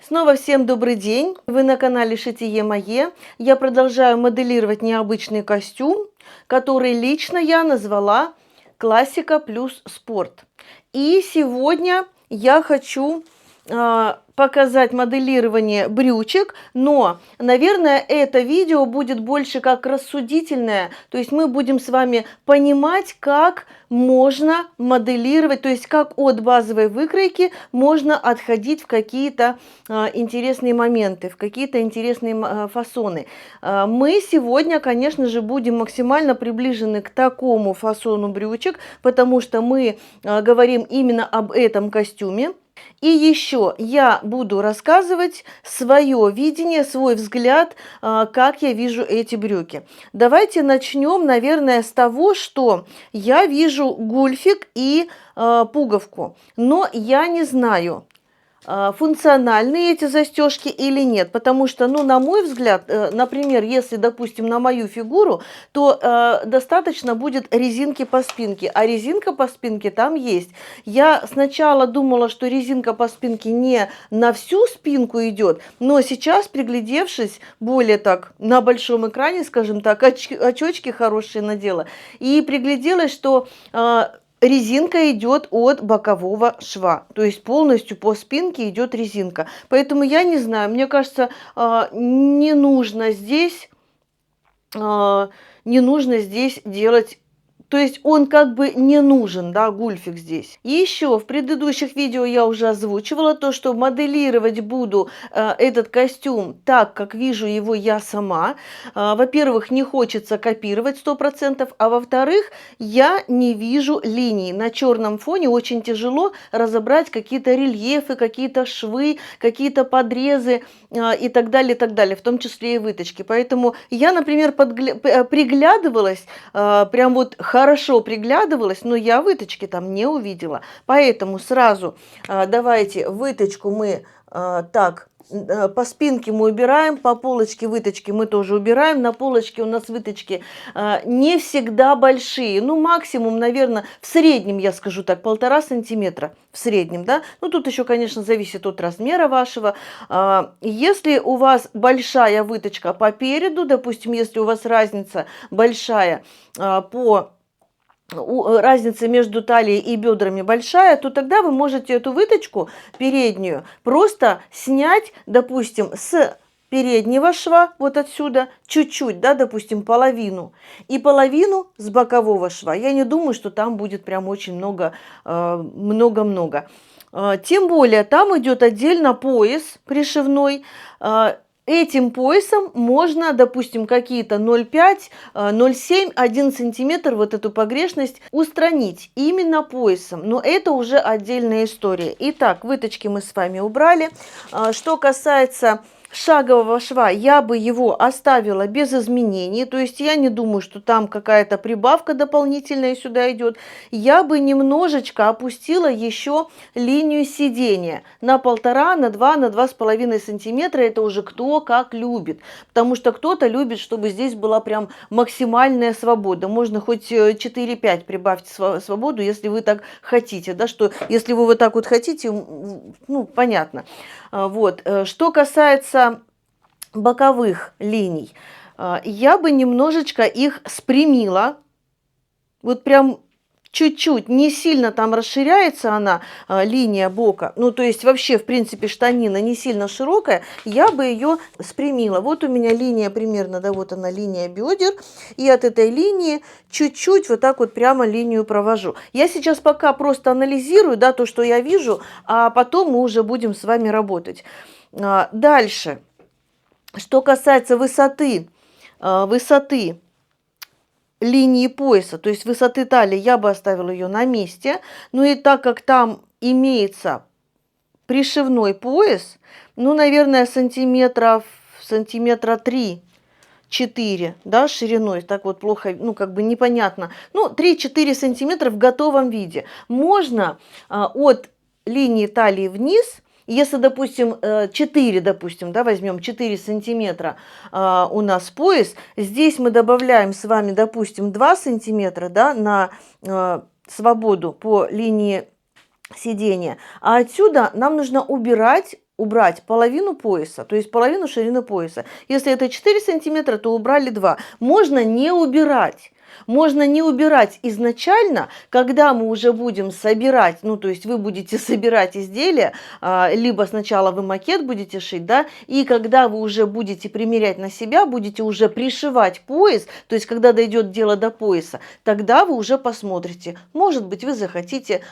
Снова всем добрый день! Вы на канале Шитие Мое. Я продолжаю моделировать необычный костюм, который лично я назвала «Классика плюс спорт». И сегодня я хочу показать моделирование брючек, но, наверное, это видео будет больше как рассудительное, то есть мы будем с вами понимать, как можно моделировать, то есть как от базовой выкройки можно отходить в какие-то интересные моменты, в какие-то интересные фасоны. Мы сегодня, конечно же, будем максимально приближены к такому фасону брючек, потому что мы говорим именно об этом костюме. И еще я буду рассказывать свое видение, свой взгляд, как я вижу эти брюки. Давайте начнем, наверное, с того, что я вижу гульфик и пуговку, но я не знаю, функциональны эти застежки или нет, потому что, ну, на мой взгляд, например, если, допустим, на мою фигуру, то достаточно будет резинки по спинке, а резинка по спинке там есть. Я сначала думала, что резинка по спинке не на всю спинку идет, но сейчас, приглядевшись более так на большом экране, скажем так, очечки хорошие надела, и пригляделась, что резинка идет от бокового шва, то есть полностью по спинке идет резинка. Поэтому я не знаю, мне кажется, не нужно здесь делать. То есть он как бы не нужен, да, гульфик здесь. И еще в предыдущих видео я уже озвучивала то, что моделировать буду этот костюм так, как вижу его я сама. Во-первых, не хочется копировать 100%, а во-вторых, я не вижу линий. На черном фоне очень тяжело разобрать какие-то рельефы, какие-то швы, какие-то подрезы и так далее, в том числе и выточки. Поэтому я, например, приглядывалась, прям вот хорошо приглядывалась, но я выточки там не увидела. Поэтому сразу давайте выточку мы так, по спинке мы убираем, по полочке выточки мы тоже убираем. На полочке у нас выточки не всегда большие, ну максимум, наверное, в среднем, я скажу так, 1,5 сантиметра в среднем, да. Ну тут еще, конечно, зависит от размера вашего. Если у вас большая выточка по переду, допустим, если у вас разница большая разница между талией и бедрами большая, то тогда вы можете эту выточку переднюю просто снять, допустим, с переднего шва, вот отсюда, чуть-чуть, да, допустим, половину, и половину с бокового шва. Я не думаю, что там будет прям очень много-много. Тем более, там идет отдельно пояс пришивной. Этим поясом можно, допустим, какие-то 0,5, 0,7, 1 сантиметр вот эту погрешность устранить именно поясом. Но это уже отдельная история. Итак, выточки мы с вами убрали. Что касается шагового шва, я бы его оставила без изменений, то есть я не думаю, что там какая-то прибавка дополнительная сюда идет. Я бы немножечко опустила еще линию сидения на 1,5, на 2, на 2,5 сантиметра, это уже кто как любит, потому что кто-то любит, чтобы здесь была прям максимальная свобода, можно хоть 4-5 прибавьте свободу, если вы так хотите, да, что если вы вот так вот хотите, ну, понятно. Вот. Что касается боковых линий, я бы немножечко их спрямила, вот прям чуть-чуть, не сильно там расширяется она, линия бока, ну то есть вообще в принципе штанина не сильно широкая, я бы ее спрямила. Вот у меня линия примерно, да, вот она линия бедер, и от этой линии чуть-чуть вот так вот прямо линию провожу. Я сейчас пока просто анализирую, да, то, что я вижу, а потом мы уже будем с вами работать. Дальше, что касается высоты линии пояса, то есть высоты талии, я бы оставила ее на месте. Ну и так как там имеется пришивной пояс, ну, наверное, сантиметра 3-4, да, шириной, так вот плохо, ну, как бы непонятно. Ну, 3-4 сантиметра в готовом виде. Можно от линии талии вниз. Если, допустим, 4, допустим, да, возьмем 4 сантиметра у нас пояс, здесь мы добавляем с вами, допустим, 2 сантиметра, да, на свободу по линии сидения. А отсюда нам нужно убирать убрать половину пояса, то есть половину ширины пояса. Если это 4 сантиметра, то убрали 2. Можно не убирать. Можно не убирать изначально, когда мы уже будем собирать, ну, то есть вы будете собирать изделие, либо сначала вы макет будете шить, да, и когда вы уже будете примерять на себя, будете уже пришивать пояс, то есть когда дойдет дело до пояса, тогда вы уже посмотрите. Может быть, вы захотите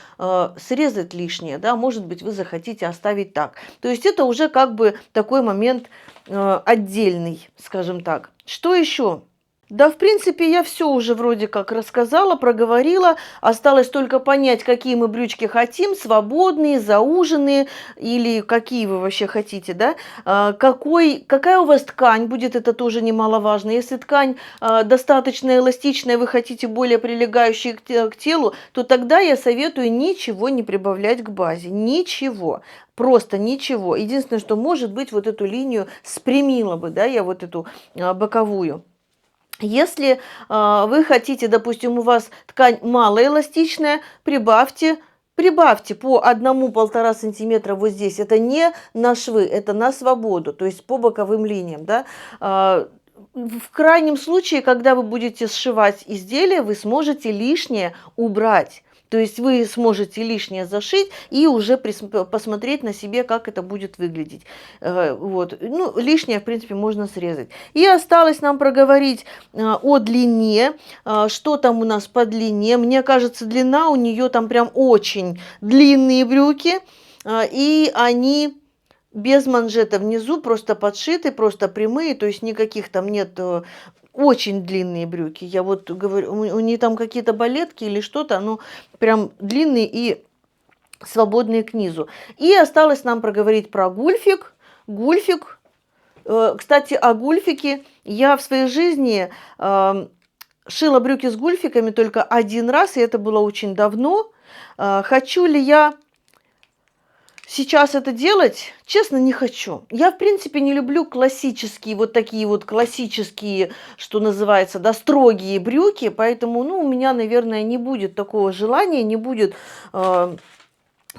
срезать лишнее, да, может быть, вы захотите оставить так. То есть это уже как бы такой момент отдельный, скажем так. Что еще? Да, в принципе, я все уже вроде как рассказала, проговорила. Осталось только понять, какие мы брючки хотим, свободные, зауженные, или какие вы вообще хотите, да? Какая у вас ткань будет, это тоже немаловажно. Если ткань достаточно эластичная, вы хотите более прилегающие к телу, то тогда я советую ничего не прибавлять к базе. Ничего. Просто ничего. Единственное, что может быть, вот эту линию спрямила бы, да, я вот эту боковую. Если вы хотите, допустим, у вас ткань малоэластичная, прибавьте по 1–1,5 сантиметра вот здесь. Это не на швы, это на свободу, то есть по боковым линиям. Да? В крайнем случае, когда вы будете сшивать изделие, вы сможете лишнее убрать. То есть вы сможете лишнее зашить и уже посмотреть на себе, как это будет выглядеть. Вот. Ну, лишнее, в принципе, можно срезать. И осталось нам проговорить о длине. Что там у нас по длине? Мне кажется, длина у нее там прям очень длинные брюки. И они без манжета внизу, просто подшиты, просто прямые. То есть никаких там нет... Очень длинные брюки. Я вот говорю, у них там какие-то балетки или что-то, ну, прям длинные и свободные к низу. И осталось нам проговорить про гульфик. Гульфик. Кстати, о гульфике. Я в своей жизни шила брюки с гульфиками только один раз, и это было очень давно. Хочу ли я сейчас это делать? Честно, не хочу. Я, в принципе, не люблю классические, вот такие вот классические, что называется, да, строгие брюки, поэтому, ну, у меня, наверное, не будет такого желания, не будет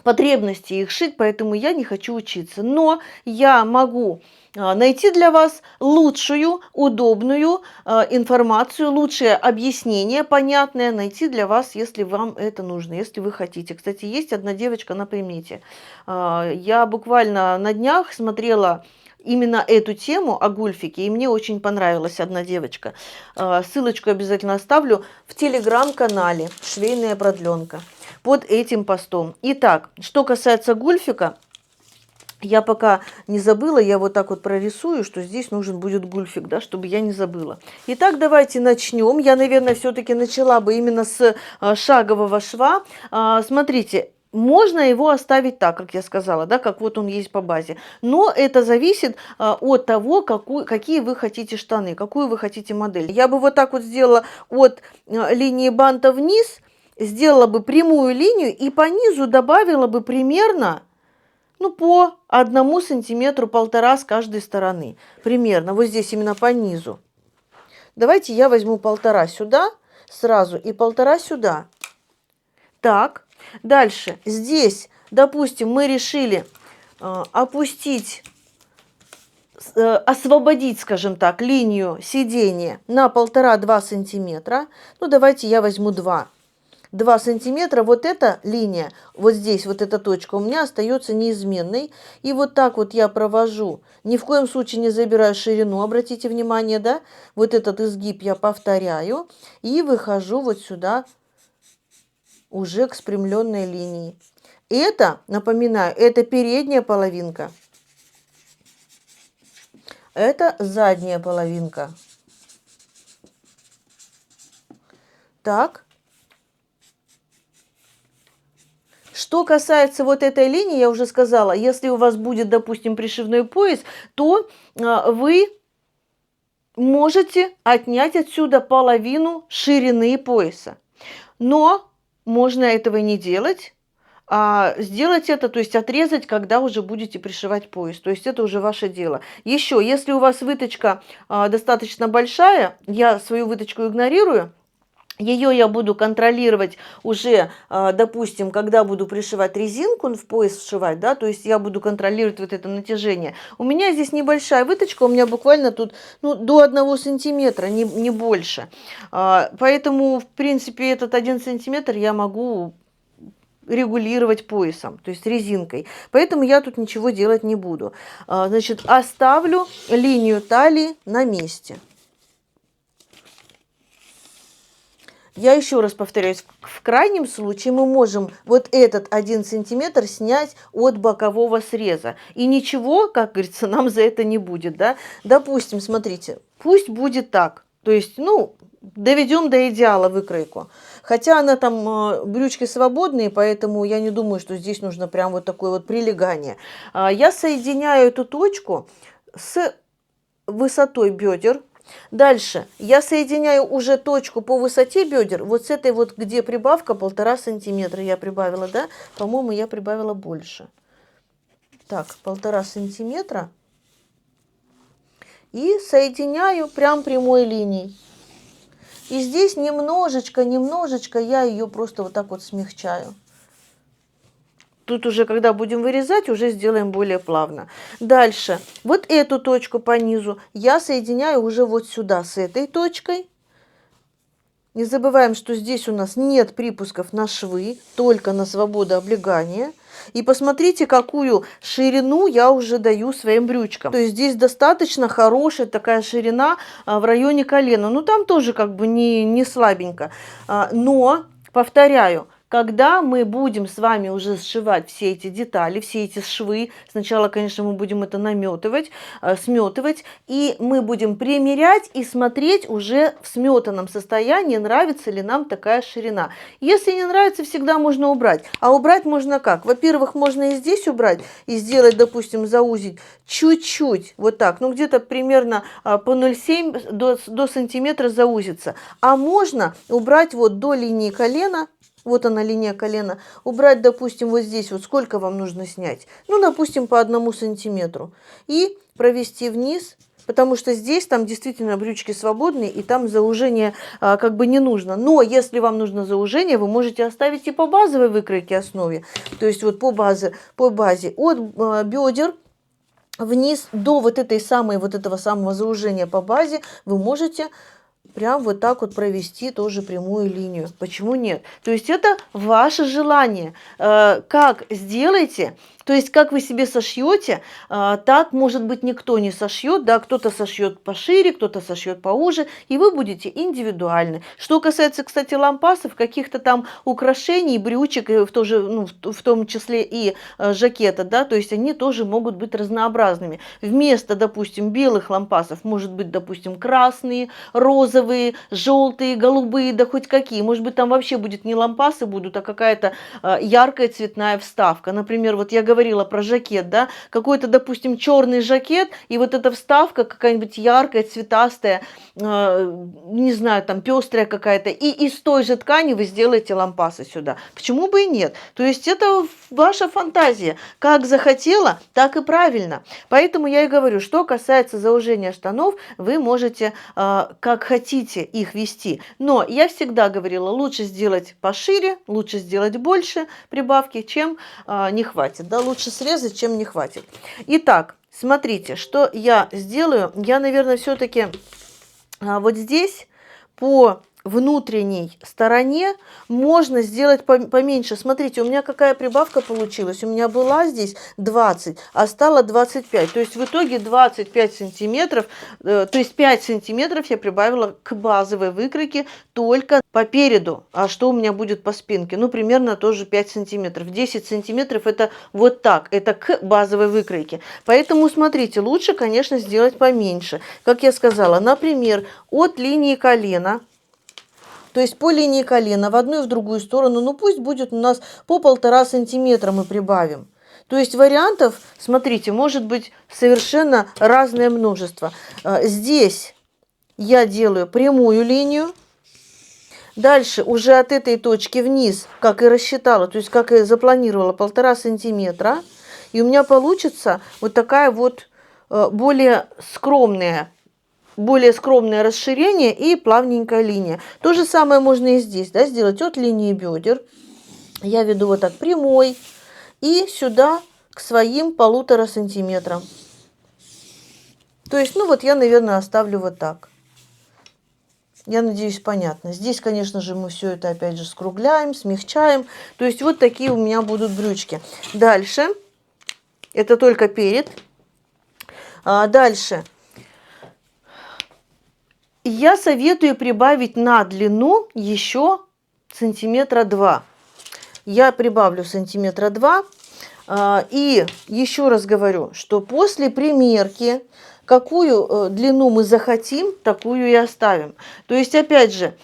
потребности их шить, поэтому я не хочу учиться. Но я могу найти для вас лучшую, удобную информацию, лучшее объяснение, понятное, найти для вас, если вам это нужно, если вы хотите. Кстати, есть одна девочка на примете. Я буквально на днях смотрела именно эту тему о гульфике, и мне очень понравилась одна девочка. Ссылочку обязательно оставлю в телеграм-канале «Швейная продленка» под этим постом. Итак, что касается гульфика, я пока не забыла, я вот так вот прорисую, что здесь нужен будет гульфик, да, чтобы я не забыла. Итак, давайте начнем. Я, наверное, все-таки начала бы именно с шагового шва. Смотрите, можно его оставить так, как я сказала, да, как вот он есть по базе. Но это зависит от того, какие вы хотите штаны, какую вы хотите модель. Я бы вот так вот сделала от линии банта вниз, сделала бы прямую линию и по низу добавила бы примерно, ну, по 1 сантиметру, 1,5 с каждой стороны. Примерно, вот здесь именно по низу. Давайте я возьму 1,5 сюда сразу и 1,5 сюда. Так, дальше. Здесь, допустим, мы решили опустить, освободить, скажем так, линию сидения на 1,5–2 сантиметра. Ну, давайте я возьму 2 сантиметра. Вот эта линия, вот здесь, вот эта точка у меня остается неизменной. И вот так вот я провожу. Ни в коем случае не забираю ширину, обратите внимание, да? Вот этот изгиб я повторяю. И выхожу вот сюда уже к спрямленной линии. Это, напоминаю, это передняя половинка. Это задняя половинка. Так. Что касается вот этой линии, я уже сказала, если у вас будет, допустим, пришивной пояс, то вы можете отнять отсюда половину ширины пояса. Но можно этого не делать, а сделать это, то есть отрезать, когда уже будете пришивать пояс. То есть это уже ваше дело. Еще, если у вас выточка достаточно большая, я свою выточку игнорирую, Ее я буду контролировать уже, допустим, когда буду пришивать резинку, в пояс вшивать, да, то есть я буду контролировать вот это натяжение. У меня здесь небольшая выточка, у меня буквально тут, ну, до 1 сантиметра, не больше. Поэтому, в принципе, этот 1 сантиметр я могу регулировать поясом, то есть резинкой. Поэтому я тут ничего делать не буду. Значит, оставлю линию талии на месте. Я еще раз повторяюсь, в крайнем случае мы можем вот этот 1 сантиметр снять от бокового среза. И ничего, как говорится, нам за это не будет. Да? Допустим, смотрите, пусть будет так. То есть, ну, доведем до идеала выкройку. Хотя она там, брючки свободные, поэтому я не думаю, что здесь нужно прям вот такое вот прилегание. Я соединяю эту точку с высотой бедер. Дальше я соединяю уже точку по высоте бедер, вот с этой вот, где прибавка 1,5 сантиметра я прибавила, да? По-моему, я прибавила больше. Так, 1,5 сантиметра. И соединяю прям прямой линией. И здесь немножечко я ее просто вот так вот смягчаю. Тут уже, когда будем вырезать, уже сделаем более плавно. Дальше, вот эту точку по низу я соединяю уже вот сюда с этой точкой. Не забываем, что здесь у нас нет припусков на швы, только на свободу облегания. И посмотрите, какую ширину я уже даю своим брючкам. То есть здесь достаточно хорошая такая ширина в районе колена. Ну, там тоже как бы не слабенько. Но, повторяю, когда мы будем с вами уже сшивать все эти детали, все эти швы, сначала, конечно, мы будем это наметывать, сметывать, и мы будем примерять и смотреть уже в сметанном состоянии, нравится ли нам такая ширина. Если не нравится, всегда можно убрать. А убрать можно как? Во-первых, можно и здесь убрать, и сделать, допустим, заузить чуть-чуть, вот так, ну где-то примерно по 0,7 до сантиметра заузиться. А можно убрать вот до линии колена. Вот она, линия колена. Убрать, допустим, вот здесь вот сколько вам нужно снять? Ну, допустим, по 1 сантиметру. И провести вниз, потому что здесь там действительно брючки свободные, и там заужение как бы не нужно. Но если вам нужно заужение, вы можете оставить и по базовой выкройке основе. То есть вот по базе от бедер вниз до вот этого самого заужения по базе вы можете прям вот так вот провести тоже прямую линию. Почему нет? То есть это ваше желание. Как сделаете, то есть как вы себе сошьете, так, может быть, никто не сошьет, да, кто-то сошьет пошире, кто-то сошьет поуже, и вы будете индивидуальны. Что касается, кстати, лампасов, каких-то там украшений, брючек, в том числе и жакета, да, то есть они тоже могут быть разнообразными. Вместо, допустим, белых лампасов может быть, допустим, красные, розовые, желтые, голубые, да хоть какие. Может быть, там вообще будет не лампасы будут, а какая-то яркая цветная вставка. Например, вот я говорила про жакет, да, какой-то, допустим, черный жакет, и вот эта вставка какая-нибудь яркая, цветастая, не знаю, там пестрая какая-то, и из той же ткани вы сделаете лампасы сюда. Почему бы и нет? То есть это ваша фантазия. Как захотела, так и правильно. Поэтому я и говорю, что касается заужения штанов, вы можете как хотите их вести. Но я всегда говорила, лучше сделать пошире, лучше сделать больше прибавки, чем не хватит. Да, лучше срезать, чем не хватит. Итак, смотрите, что я сделаю. Я, наверное, все-таки вот здесь по внутренней стороне можно сделать поменьше. Смотрите, у меня какая прибавка получилась. У меня была здесь 20, а стало 25. То есть в итоге 25 сантиметров, то есть 5 сантиметров я прибавила к базовой выкройке только по переду. А что у меня будет по спинке? Ну, примерно тоже 5 сантиметров. 10 сантиметров это вот так, это к базовой выкройке. Поэтому, смотрите, лучше, конечно, сделать поменьше. Как я сказала, например, от линии колена, то есть по линии колена в одну и в другую сторону, ну пусть будет у нас по 1,5 сантиметра мы прибавим. То есть вариантов, смотрите, может быть совершенно разное множество. Здесь я делаю прямую линию. Дальше уже от этой точки вниз, как и рассчитала, то есть как и запланировала, 1,5 сантиметра. И у меня получится вот такая вот более скромная более скромное расширение и плавненькая линия. То же самое можно и здесь, да, сделать от линии бедер. Я веду вот так прямой и сюда к своим 1,5 сантиметрам. То есть, ну вот я, наверное, оставлю вот так. Я надеюсь, понятно. Здесь, конечно же, мы все это опять же скругляем, смягчаем. То есть вот такие у меня будут брючки. Дальше. Это только перед. Дальше. Я советую прибавить на длину еще сантиметра 2. Я прибавлю сантиметра 2. И еще раз говорю, что после примерки, какую длину мы захотим, такую и оставим. То есть, опять же,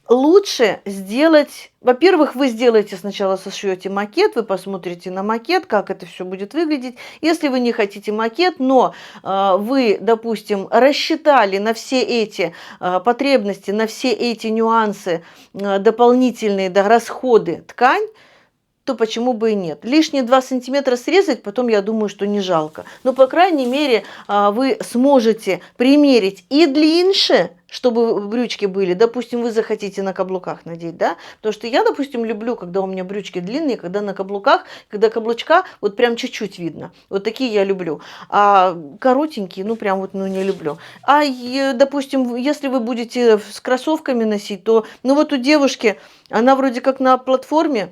лучше сделать, во-первых, вы сделаете сначала, сошьете макет, вы посмотрите на макет, как это все будет выглядеть. Если вы не хотите макет, но вы, допустим, рассчитали на все эти потребности, на все эти нюансы, дополнительные расходы ткань, то почему бы и нет. Лишние 2 сантиметра срезать, потом, я думаю, что не жалко. Но, по крайней мере, вы сможете примерить и длиннее, чтобы брючки были. Допустим, вы захотите на каблуках надеть, да? Потому что я, допустим, люблю, когда у меня брючки длинные, когда на каблуках, когда каблучка вот прям чуть-чуть видно. Вот такие я люблю. А коротенькие, ну, прям вот, ну, не люблю. Допустим, если вы будете с кроссовками носить, то, ну, вот у девушки, она вроде как на платформе,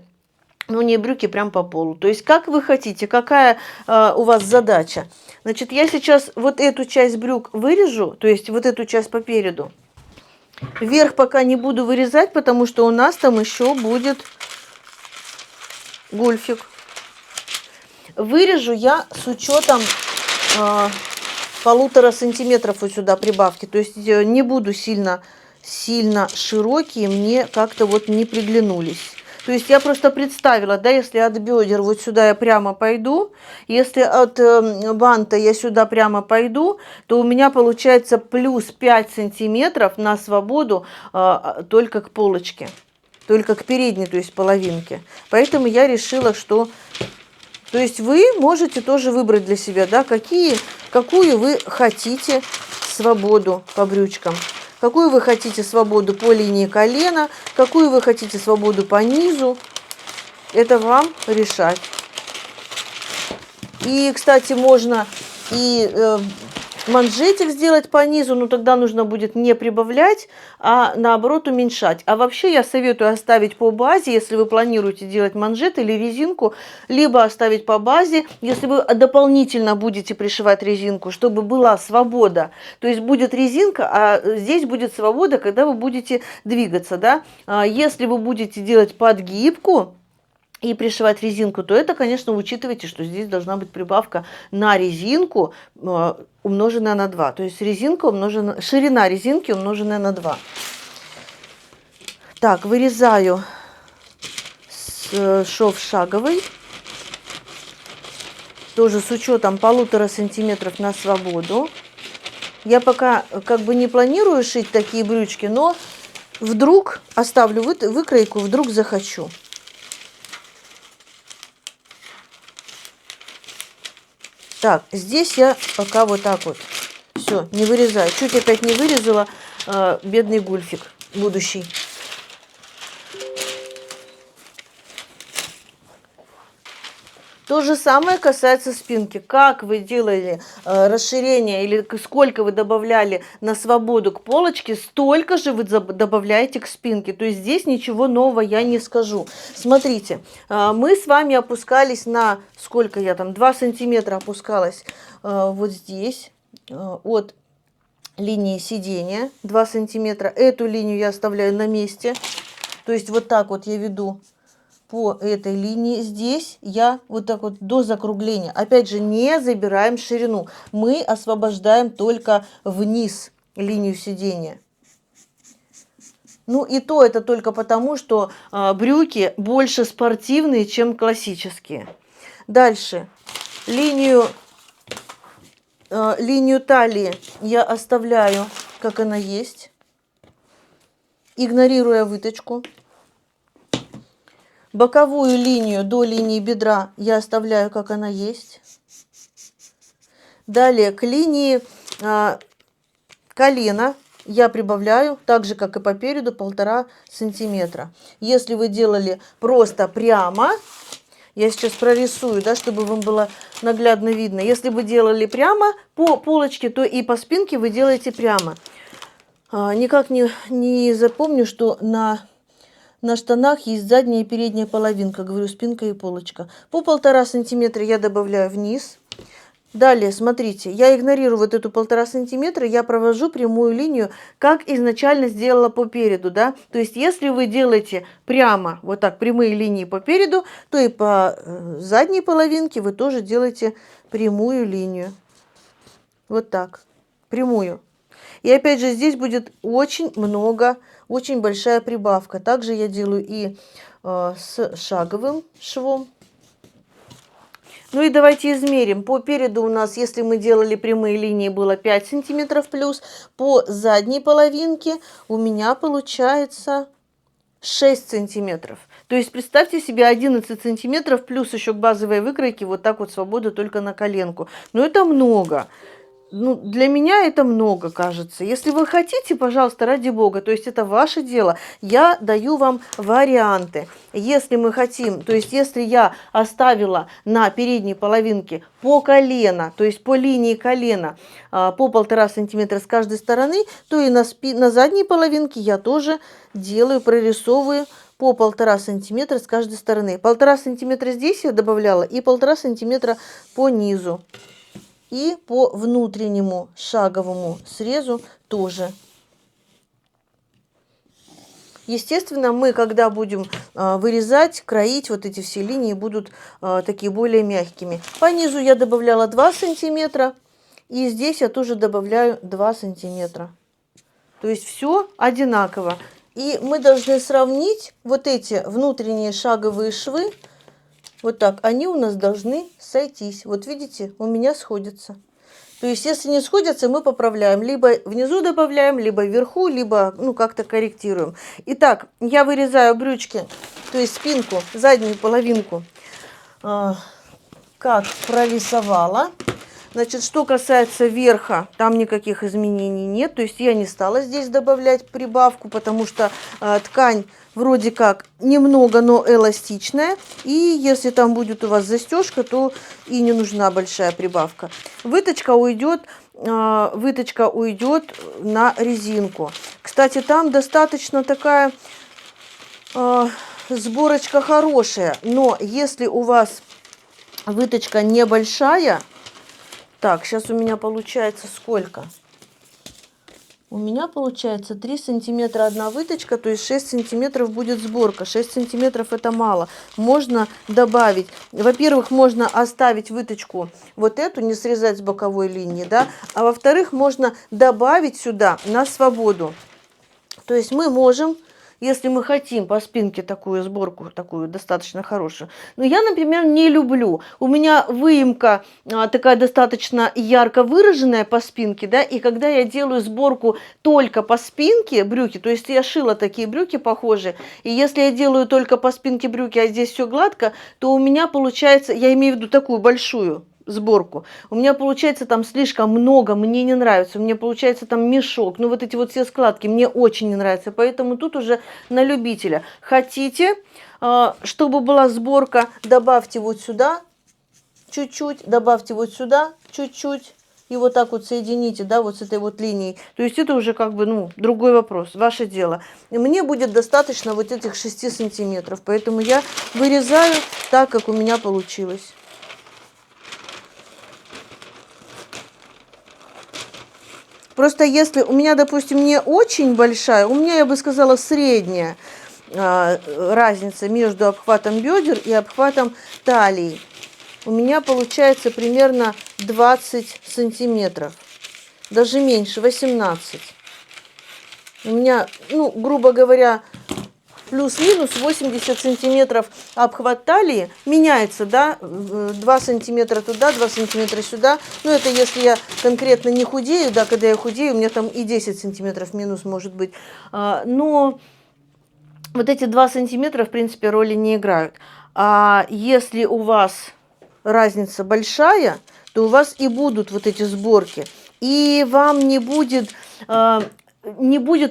но не брюки прям по полу. То есть, как вы хотите, какая у вас задача. Значит, я сейчас вот эту часть брюк вырежу, то есть вот эту часть по переду. Вверх пока не буду вырезать, потому что у нас там еще будет гульфик. Вырежу я с учетом 1,5 сантиметров вот сюда прибавки. То есть не буду сильно широкие, мне как-то вот не приглянулись. То есть я просто представила, да, если от бедер вот сюда я прямо пойду, если от банта я сюда прямо пойду, то у меня получается плюс 5 сантиметров на свободу только к полочке, только к передней, то есть половинке. Поэтому я решила, что... То есть вы можете тоже выбрать для себя, да, какую вы хотите свободу по брючкам. Какую вы хотите свободу по линии колена, какую вы хотите свободу по низу. Это вам решать. И, кстати, можно и манжетик сделать по низу, но тогда нужно будет не прибавлять, а наоборот уменьшать. А вообще я советую оставить по базе, если вы планируете делать манжет или резинку, либо оставить по базе, если вы дополнительно будете пришивать резинку, чтобы была свобода. То есть будет резинка, а здесь будет свобода, когда вы будете двигаться. Да? Если вы будете делать подгибку и пришивать резинку, то это, конечно, учитывайте, что здесь должна быть прибавка на резинку, умноженная на 2. То есть ширина резинки умноженная на 2. Так, вырезаю шов шаговый. Тоже с учетом 1,5 сантиметров на свободу. Я пока как бы не планирую шить такие брючки, но вдруг оставлю выкройку, вдруг захочу. Так, здесь я пока вот так вот. Все, не вырезаю. Чуть опять не вырезала бедный гульфик будущий. То же самое касается спинки. Как вы делали расширение или сколько вы добавляли на свободу к полочке, столько же вы добавляете к спинке. То есть здесь ничего нового я не скажу. Смотрите, мы с вами опускались на, сколько я там, 2 сантиметра опускалась вот здесь от линии сидения, 2 сантиметра. Эту линию я оставляю на месте. То есть вот так вот я веду по этой линии. Здесь я вот так вот до закругления. Опять же, не забираем ширину. Мы освобождаем только вниз линию сидения. Ну и то это только потому, что брюки больше спортивные, чем классические. Дальше. Линию талии я оставляю, как она есть, игнорируя выточку. Боковую линию до линии бедра я оставляю, как она есть. Далее к линии Колено я прибавляю, так же, как и по переду, 1,5 сантиметра. Если вы делали просто прямо, я сейчас прорисую, да, чтобы вам было наглядно видно. Если вы делали прямо по полочке, то и по спинке вы делаете прямо. Никак не запомню, что на штанах есть задняя и передняя половинка, говорю, спинка и полочка. По 1,5 сантиметра я добавляю вниз. Далее, смотрите, я игнорирую вот эту 1,5 сантиметра, я провожу прямую линию, как изначально сделала по переду, да. То есть, если вы делаете прямо, вот так, прямые линии по переду, то и по задней половинке вы тоже делаете прямую линию. Вот так, прямую. И опять же, здесь будет очень много, очень большая прибавка. Также я делаю и с шаговым швом. Ну и давайте измерим. По переду у нас, если мы делали прямые линии, было 5 сантиметров плюс. По задней половинке у меня получается 6 сантиметров. То есть представьте себе 11 сантиметров плюс еще к базовой выкройке вот так вот свобода только на коленку. Но это много. Ну, для меня это много, кажется. Если вы хотите, пожалуйста, ради бога, то есть это ваше дело. Я даю вам варианты. Если мы хотим, то есть если я оставила на передней половинке по колено, то есть по линии колена по 1,5 сантиметра с каждой стороны, то и на задней половинке я тоже делаю, прорисовываю по 1,5 сантиметра с каждой стороны. 1,5 сантиметра здесь я добавляла и 1,5 сантиметра по низу. И по внутреннему шаговому срезу тоже. Естественно, мы, когда будем вырезать, кроить, вот эти все линии будут такие более мягкими. По низу я добавляла 2 сантиметра. И здесь я тоже добавляю 2 сантиметра. То есть все одинаково. И мы должны сравнить вот эти внутренние шаговые швы. Вот так, они у нас должны сойтись. Вот видите, у меня сходятся. То есть, если не сходятся, мы поправляем. Либо внизу добавляем, либо вверху, либо как-то корректируем. Итак, я вырезаю брючки, то есть спинку, заднюю половинку, как прорисовала. Значит, что касается верха, там никаких изменений нет. То есть я не стала здесь добавлять прибавку, потому что ткань вроде как немного, но эластичная. И если там будет у вас застежка, то и не нужна большая прибавка. Выточка уйдет на резинку. Кстати, там достаточно такая сборочка хорошая. Но если у вас выточка небольшая... Так, сейчас у меня получается сколько? У меня получается 3 сантиметра одна выточка, то есть 6 сантиметров будет сборка. 6 сантиметров это мало. Можно добавить. Во-первых, можно оставить выточку вот эту, не срезать с боковой линии, да. А во-вторых, можно добавить сюда на свободу. То есть мы можем... Если мы хотим по спинке такую сборку, такую достаточно хорошую. Но я, например, не люблю. У меня выемка такая достаточно ярко выраженная по спинке, да, и когда я делаю сборку только по спинке брюки, то есть я шила такие брюки похожие, и если я делаю только по спинке брюки, а здесь все гладко, то у меня получается, я имею в виду такую большую сборку. У меня получается там слишком много, мне не нравится. У меня получается там мешок. Ну вот эти вот все складки мне очень не нравятся. Поэтому тут уже на любителя. Хотите, чтобы была сборка, добавьте вот сюда чуть-чуть, добавьте вот сюда чуть-чуть. И вот так вот соедините, да, вот с этой вот линией. То есть это уже как бы, другой вопрос, ваше дело. И мне будет достаточно вот этих 6 сантиметров. Поэтому я вырезаю так, как у меня получилось. Просто если у меня, допустим, не очень большая, у меня, я бы сказала, средняя разница между обхватом бедер и обхватом талии. У меня получается примерно 20 сантиметров. Даже меньше, 18. У меня, грубо говоря, плюс-минус 80 сантиметров обхват талии меняется, да, 2 сантиметра туда, 2 сантиметра сюда. Ну, это если я конкретно не худею, да, когда я худею, у меня там и 10 сантиметров минус может быть. Но вот эти 2 сантиметра, в принципе, роли не играют. А если у вас разница большая, то у вас и будут вот эти сборки. и вам не будет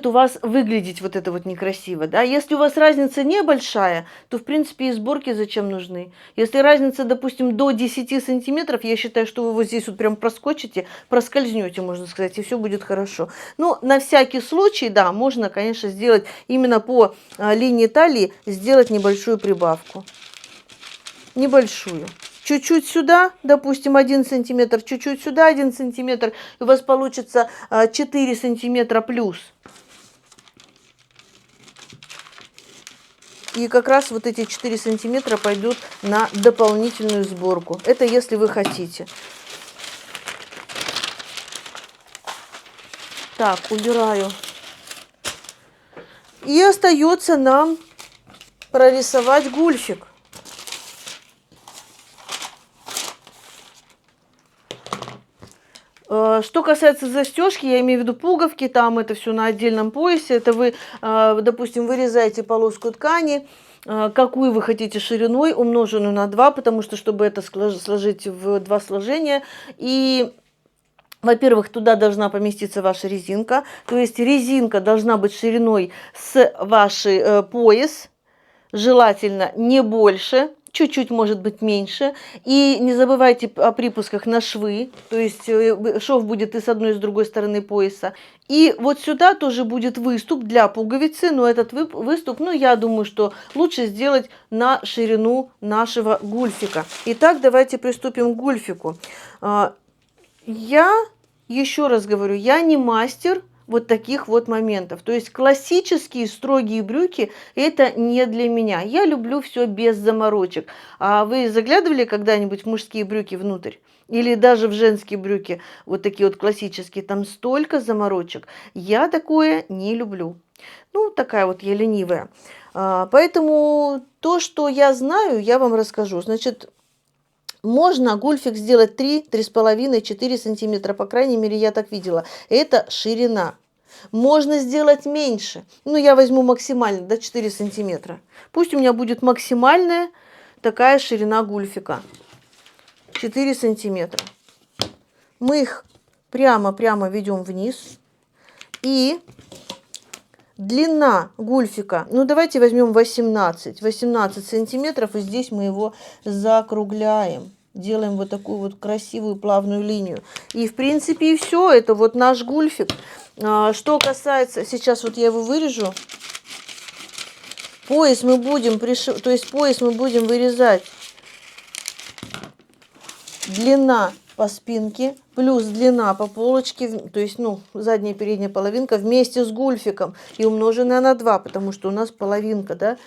у вас выглядеть вот это вот некрасиво, да. Если у вас разница небольшая, то, в принципе, и сборки зачем нужны? Если разница, допустим, до 10 сантиметров, я считаю, что вы вот здесь вот прям проскочите, проскользнете, можно сказать, и все будет хорошо. Но на всякий случай, да, можно, конечно, сделать именно по линии талии, сделать небольшую прибавку. Небольшую. Чуть-чуть сюда, допустим, 1 сантиметр, чуть-чуть сюда 1 сантиметр, и у вас получится 4 сантиметра плюс. И как раз вот эти 4 сантиметра пойдут на дополнительную сборку. Это если вы хотите. Так, убираю. И остается нам прорисовать гульфик. Что касается застежки, я имею в виду пуговки, там это все на отдельном поясе. Это вы, допустим, вырезаете полоску ткани, какую вы хотите шириной, умноженную на 2, потому что, чтобы это сложить в 2 сложения. И, во-первых, туда должна поместиться ваша резинка. То есть резинка должна быть шириной с вашей пояс, желательно не больше. Чуть-чуть, может быть, меньше. И не забывайте о припусках на швы, то есть шов будет и с одной, и с другой стороны пояса. И вот сюда тоже будет выступ для пуговицы, но этот выступ, ну, я думаю, что лучше сделать на ширину нашего гульфика. Итак, давайте приступим к гульфику. Я, еще раз говорю, я не мастер вот таких вот моментов. То есть классические строгие брюки это не для меня. Я люблю все без заморочек. А вы заглядывали когда-нибудь в мужские брюки внутрь? Или даже в женские брюки, вот такие вот классические, там столько заморочек. Я такое не люблю. Ну, такая вот я ленивая. Поэтому то, что я знаю, я вам расскажу. Значит, можно гульфик сделать 3, 3,5, 4 сантиметра, по крайней мере, я так видела. Это ширина. Можно сделать меньше. Ну, я возьму максимально, да, 4 сантиметра. Пусть у меня будет максимальная такая ширина гульфика. 4 сантиметра. Мы их прямо-прямо ведем вниз. И длина гульфика, ну, давайте возьмем 18 сантиметров, и здесь мы его закругляем. Делаем вот такую вот красивую плавную линию. И, в принципе, и все. Это вот наш гульфик. Что касается... Сейчас вот я его вырежу. Пояс мы будем то есть пояс мы будем вырезать. Длина по спинке плюс длина по полочке, то есть, ну, задняя и передняя половинка вместе с гульфиком и умноженная на 2, потому что у нас половинка, да?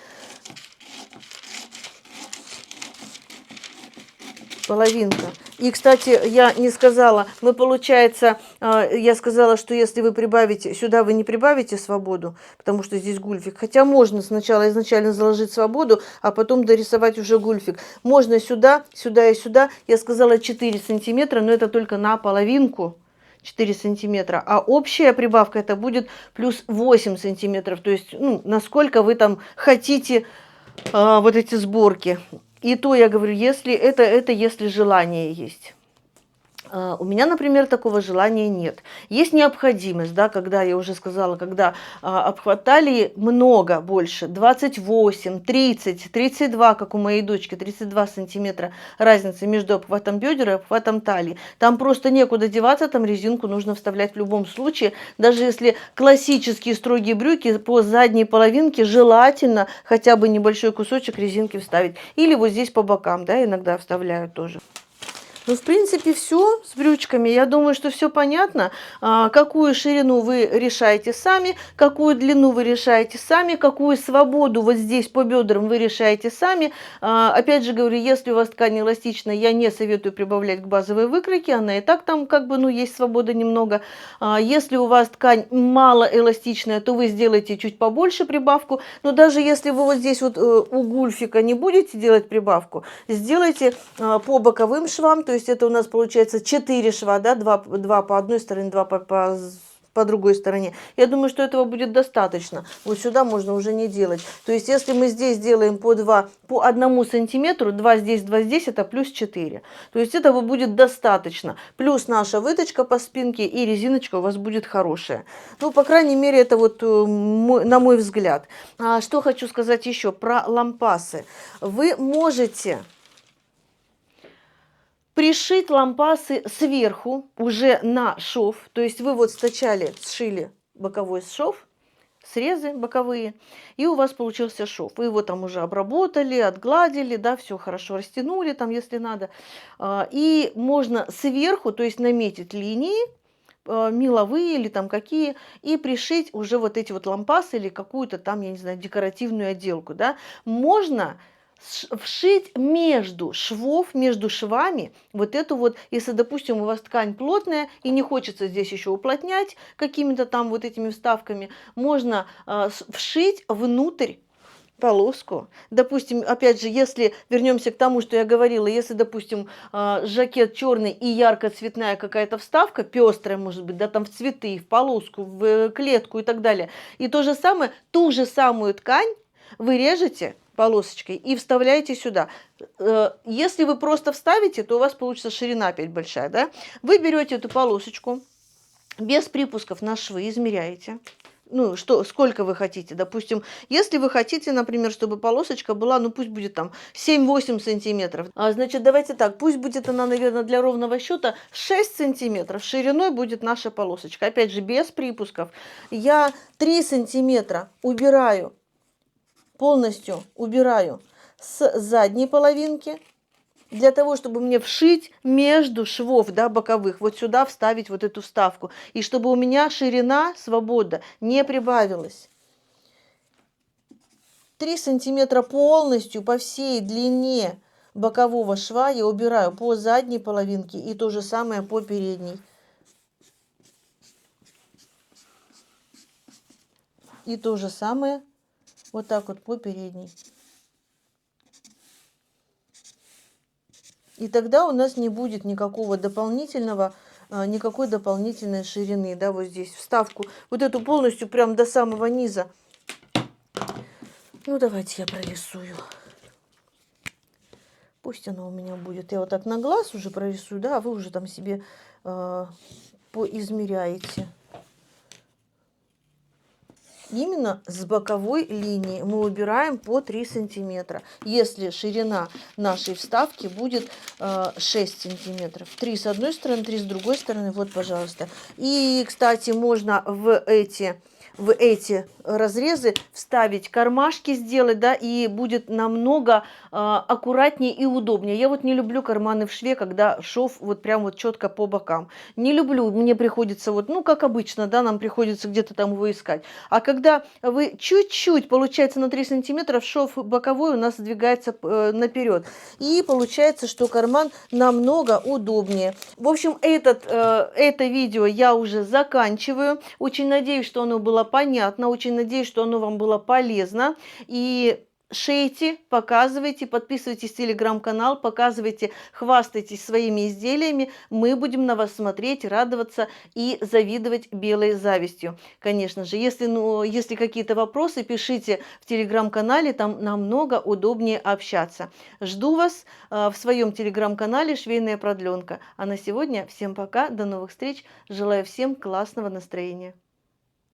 Половинка. И, кстати, я не сказала, мы, получается, я сказала, что если вы прибавите, сюда вы не прибавите свободу, потому что здесь гульфик. Хотя можно сначала изначально заложить свободу, а потом дорисовать уже гульфик. Можно сюда, сюда и сюда. Я сказала 4 сантиметра, но это только на половинку. 4 сантиметра, а общая прибавка это будет плюс 8 сантиметров. То есть, ну, насколько вы там хотите вот эти сборки. И то я говорю, если это если желание есть. У меня, например, такого желания нет. Есть необходимость, да, когда, я уже сказала, когда обхват талии много больше, 28, 30, 32, как у моей дочки, 32 сантиметра разница между обхватом бедер и обхватом талии. Там просто некуда деваться, там резинку нужно вставлять в любом случае. Даже если классические строгие брюки, по задней половинке желательно хотя бы небольшой кусочек резинки вставить. Или вот здесь по бокам, да, иногда вставляют тоже. Ну, в принципе, все с брючками. Я думаю, что все понятно. Какую ширину вы решаете сами, какую длину вы решаете сами, какую свободу вот здесь по бедрам вы решаете сами. Опять же говорю, если у вас ткань эластичная, я не советую прибавлять к базовой выкройке. Она и так там как бы, ну, есть свобода немного. Если у вас ткань мало эластичная, то вы сделаете чуть побольше прибавку. Но даже если вы вот здесь вот у гульфика не будете делать прибавку, сделайте по боковым швам. То есть это у нас получается 4 шва, да, 2 по одной стороне, 2 по по другой стороне. Я думаю, что этого будет достаточно. Вот сюда можно уже не делать. То есть, если мы здесь делаем по 1 сантиметру, 2 здесь, это плюс 4. То есть, этого будет достаточно. Плюс наша выточка по спинке и резиночка у вас будет хорошая. Ну, по крайней мере, это вот на мой взгляд. Что хочу сказать еще про лампасы. Вы можете пришить лампасы сверху уже на шов. То есть вы вот сначала сшили боковой шов, срезы боковые, и у вас получился шов. Вы его там уже обработали, отгладили, да, все хорошо растянули там, если надо. И можно сверху, то есть наметить линии, меловые или там какие, и пришить уже вот эти вот лампасы или какую-то там, я не знаю, декоративную отделку, да. Можно вшить между швов, между швами вот эту вот, если, допустим, у вас ткань плотная и не хочется здесь еще уплотнять какими-то там вот этими вставками, можно вшить внутрь полоску. Допустим, опять же, если вернемся к тому, что я говорила, если, допустим, жакет черный и ярко-цветная какая-то вставка, пестрая, может быть, да, там в цветы, в полоску, в клетку и так далее, и то же самое, ту же самую ткань вы режете полосочкой и вставляете сюда. Если вы просто вставите, то у вас получится ширина опять большая, да? Вы берете эту полосочку, без припусков на швы измеряете. Ну, сколько вы хотите. Допустим, если вы хотите, например, чтобы полосочка была, ну, пусть будет там 7-8 сантиметров. Значит, давайте так, пусть будет она, наверное, для ровного счета 6 сантиметров. Шириной будет наша полосочка. Опять же, без припусков. Я 3 сантиметра убираю, полностью убираю с задней половинки, для того, чтобы мне вшить между швов, да, боковых, вот сюда вставить вот эту вставку. И чтобы у меня ширина, свобода, не прибавилась. 3 сантиметра полностью по всей длине бокового шва я убираю по задней половинке и то же самое по передней. И то же самое вот так вот по передней. И тогда у нас не будет никакой дополнительной ширины, да, вот здесь вставку, вот эту полностью прям до самого низа. Ну, давайте я прорисую. Пусть она у меня будет. Я вот так на глаз уже прорисую, да, а вы уже там себе поизмеряете. Именно с боковой линии мы убираем по 3 сантиметра. Если ширина нашей вставки будет 6 сантиметров. 3 с одной стороны, 3 с другой стороны. Вот, пожалуйста. И, кстати, можно в эти разрезы вставить кармашки, сделать, да, и будет намного аккуратнее и удобнее. Я вот не люблю карманы в шве, когда шов вот прям вот четко по бокам. Не люблю, мне приходится вот, ну, как обычно, да, нам приходится где-то там его искать. А когда вы чуть-чуть, получается, на 3 сантиметра, шов боковой у нас сдвигается наперед. И получается, что карман намного удобнее. В общем, это видео я уже заканчиваю. Очень надеюсь, что оно было понятно. Очень надеюсь, что оно вам было полезно. И шейте, показывайте, подписывайтесь в телеграм-канал, показывайте, хвастайтесь своими изделиями. Мы будем на вас смотреть, радоваться и завидовать белой завистью. Конечно же, если какие-то вопросы, пишите в телеграм-канале, там намного удобнее общаться. Жду вас в своем телеграм-канале «Швейная продленка». А на сегодня всем пока, до новых встреч. Желаю всем классного настроения.